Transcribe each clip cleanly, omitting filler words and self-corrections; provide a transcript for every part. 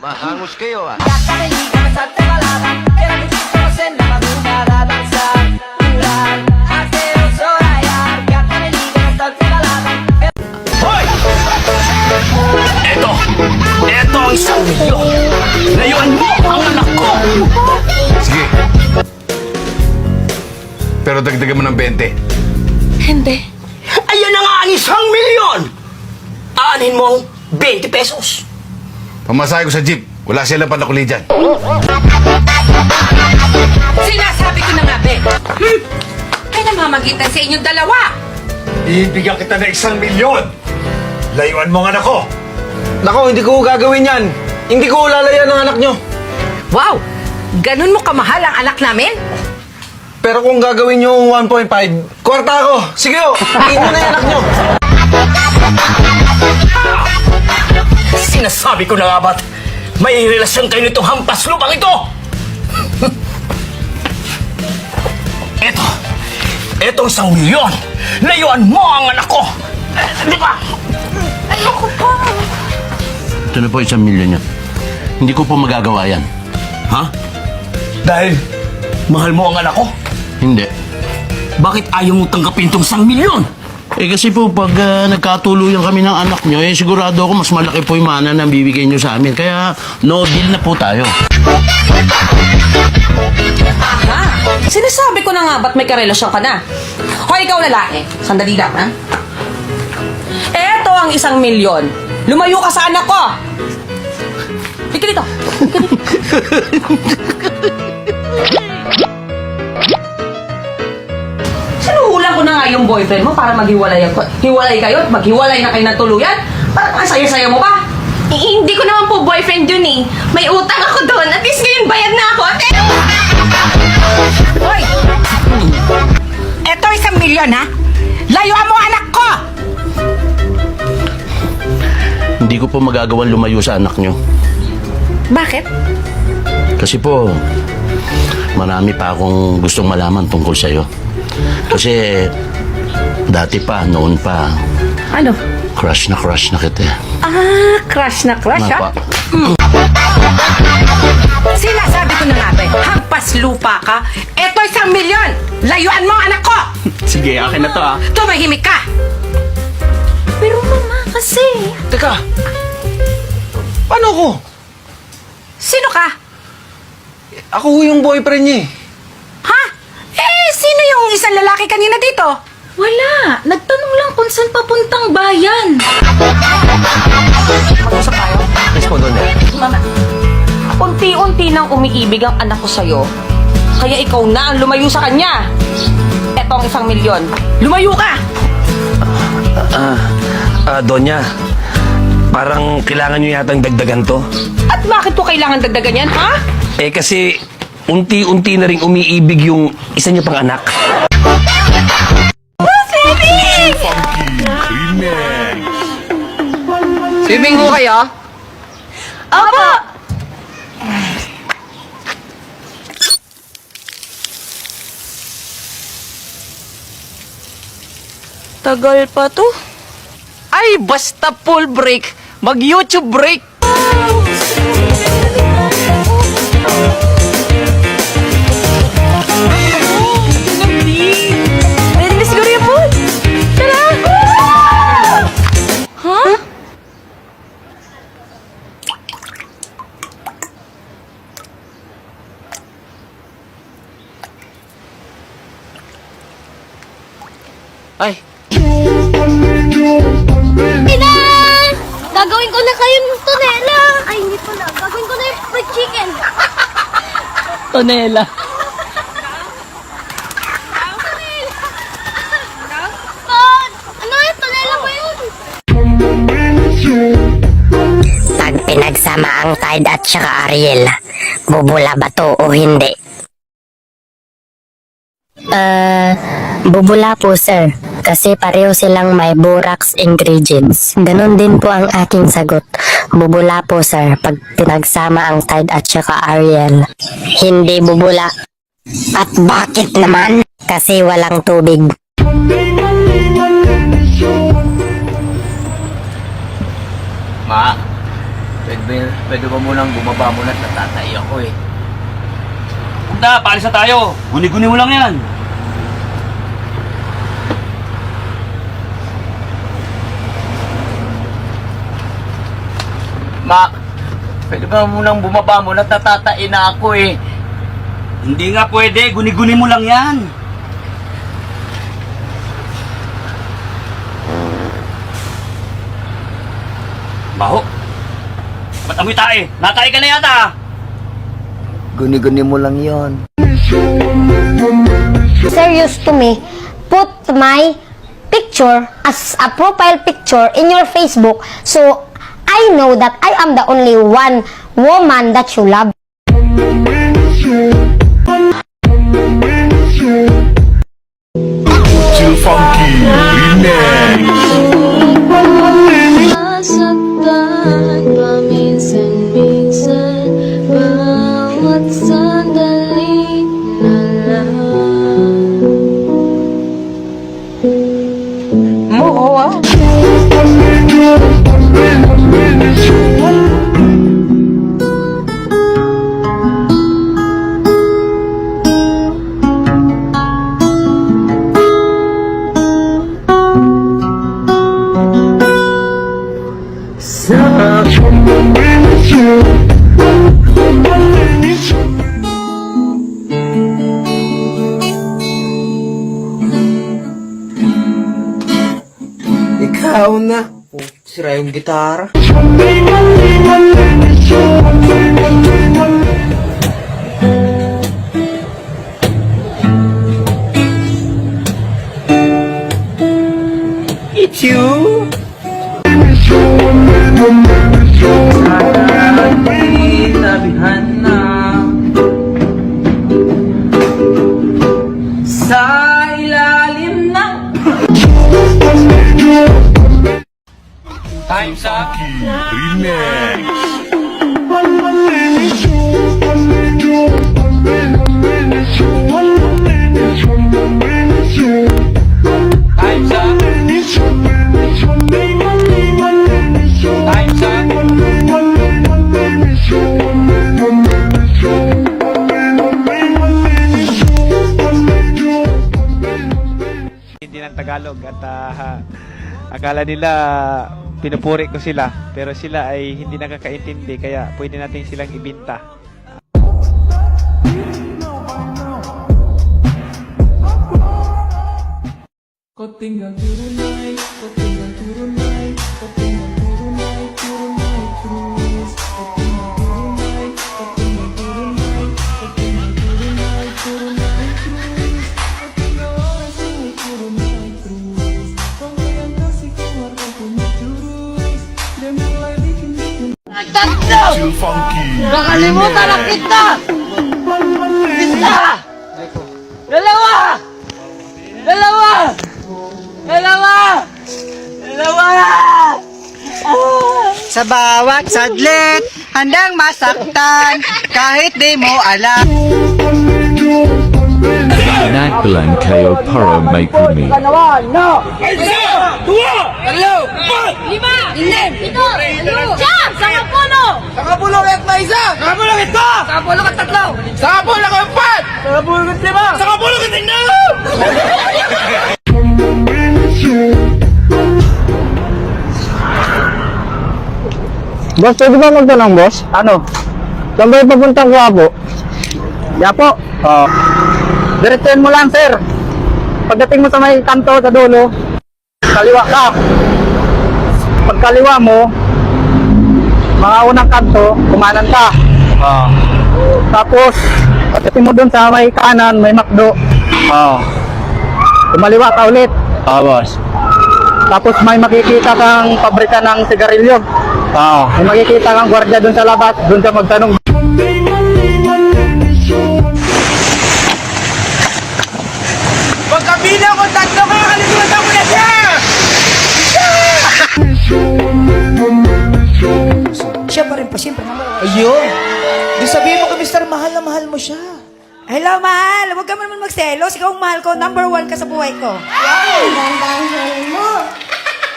Mahangos kayo ah. Hoy! Eto ang 1,000,000. Layuan mo ang anak ko. Sige. Pero dagdagan mo ng 20. Hindi. Ayan na nga ang 1,000,000. Aanin mo ang 20 pesos. Pamasahe ko sa jeep. Wala silang panakuli dyan. Sinasabi ko na nga, Be. Kaya namamagitan sa inyong dalawa. Ibigyan kita ng 1,000,000. Layuan mo ang anak ko. Nako, hindi ko gagawin yan. Hindi ko ulalayan ang anak nyo. Wow! Ganun mo kamahal ang anak namin? Pero kung gagawin nyo yung 1.5, kwarta ako. Sige o, inyo na yung anak nyo. Sinasabi ko na nga ba't may relasyon kayo nitong hampas lupang ito? Etong 1,000,000. Layuan mo ang anak ko. Di ba? Ayoko pa. Ito na po 1,000,000 yan. Hindi ko po magagawa yan. Ha? Dahil mahal mo ang anak ko? Hindi. Bakit ayaw mo tanggapin itong 1,000,000? Eh kasi po pag nagkatuluyan kami ng anak nyo, eh sigurado ako mas malaki po yung mana na bibigay nyo sa amin. Kaya no deal na po tayo. Aha! Sinasabi ko na nga ba't may karelasyon ka na? Hoy, ikaw lalaki. Sandali lang, ha? Eto ang 1,000,000. Lumayo ka sa anak ko! Ika dito! Sinuhulan ko na nga yung boyfriend mo para maghiwalay kayo at maghiwalay na kayo ng tuluyan? Parang ang saya-saya mo ba? Hindi ko naman po boyfriend yun eh. May utang ako doon. At least ngayon bayad na ako. Hoy! Eto 1,000,000, ha? Layuan mo anak ko! Hindi ko po magagawang lumayo sa anak nyo. Bakit? Kasi po, marami pa akong gustong malaman tungkol sa'yo. Kasi dati pa, noon pa, Ano? crush na kita. Ah, crush na crush, ha? Napa. Sinasabi ko na nga, be, hampas lupa ka. Eto 1,000,000. Layuan mo ang anak ko! Sige, akin na to ah. Tumahimik ka! Pero mama, kasi... Teka, paano ko? Sino ka? Ako yung boyfriend niya eh. Ha? Eh, sino yung isang lalaki kanina dito? Wala. Nagtanong lang kung saan papuntang bayan. Mag-usap tayo. Yes po, Donya. Mama, unti-unti nang umiibig ang anak ko sa'yo. Kaya ikaw na ang lumayo sa kanya. Eto ang 1,000,000. Lumayo ka! Donya, parang kailangan nyo yatang dagdagan to. At bakit ko kailangan dagdagan yan, ha? Eh kasi unti-unti na rin umiibig yung isa niyo pang anak. Swimming mo kayo? Opo! Tagal pa to. Ay, basta full break. Mag-YouTube break. Pwede na siguro yung food. Tara! Huh? Ay, Ina! Gagawin ko na kayo ng tonela. Ay, hindi pala. Gagawin ko na yung fried chicken. Tonela. Ano yung tonela ba yun? Pag pinagsama ang Tide at saka Ariel, bubula ba to o hindi? Bubula po sir, kasi pareho silang may borax ingredients. Ganon din po ang aking sagot. Bubula po sir, pag pinagsama ang Tide at saka Ariel. Hindi bubula. At bakit naman? Kasi walang tubig. Ma, pwede Pwede ba munang bumaba muna at natatay ako eh. Punta, paalis na tayo. Guni-guni mo lang yan. Ma, pwede ba munang bumaba muna at natatay na ako eh. Hindi nga pwede, guni-guni mo lang yan. Baho. Ba't amoy tae? Natay ka na yata. Guni-guni mo lang yon. Serious to me, put my picture as a profile picture in your Facebook so I know that I am the only one woman that you love. Too funky, remix. Nasaktan paminsan-minsan, bawat sandali na lang. Ikaw na. Oh, sira yung gitara. It's you. Sabihan na sa ilalim ng Time's up. Remix. Time's up. Time's up. Hindi ng Tagalog at akala nila pinupuri ko sila pero sila ay hindi nakakaintindi kaya pwede natin silang ibinta. Too funky, Nakalimutan na kita! Isa! Dalawa! Dalawa! Dalawa! Dalawa! Sa bawat sadlit, handang masaktan, kahit di mo alam. Naglan kayo para may kumi. Sakapulong at may isa! Sakapulong at ito! Sakapulong at tatlo! Sakapulong at empat! Sakapulong at lima! Sakapulong at tingnan! Boss, pwede ba magtanong, boss? Ano? Saan ba yung papuntang Quiapo? Yapo? Oo. Diretsuhin mo lang, sir. Pagdating mo sa may kanto sa dulo, kaliwa ka. Pagkaliwa mo, mga unang kanto, kumanan ka. Oo. Tapos, pagdating mo dun sa may kanan, may McDo. Oo. Kumaliwa ka ulit. Oo, boss. Tapos may makikita kang pabrika ng sigarilyo. Oo. May makikita kang gwardiya dun sa labas, dun ka magtanong. Pagkabilang ko tatlo ka, kalimutan mo na siya! Siya pa rin pa, siyempre naman. Ayun! Di sabihin mo kay Mr. Mahal na mahal mo siya. Hello, mahal. Huwag ka naman magselos. Ikaw ang mahal ko. Number 1 ka sa buhay ko.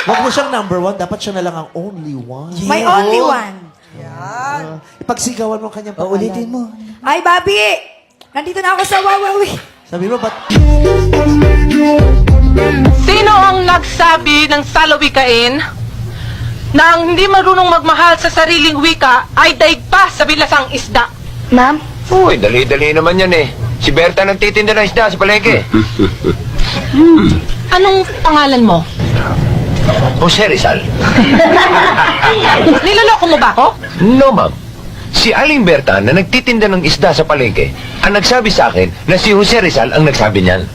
Huwag mo siyang number one, dapat siya na lang ang only one. My only one. Ipagsigawan mo ang kanyang pangalan. Ulitin mo. Ay, Bobby! Nandito na ako sa Wawawi. Sabi mo, ba't Sino ang nagsabi ng salawikain na ang hindi marunong magmahal sa sariling wika ay daig pa sa bilasang isda? Ma'am? Uy, dali-dali naman yan eh. Si Berta nagtitinda ng isda sa palengke. Anong pangalan mo? Jose Rizal. Niloloko mo ba ako? No, ma'am. Si Aling Berta na nagtitinda ng isda sa palengke ang nagsabi sa akin na si Jose Rizal ang nagsabi niyan.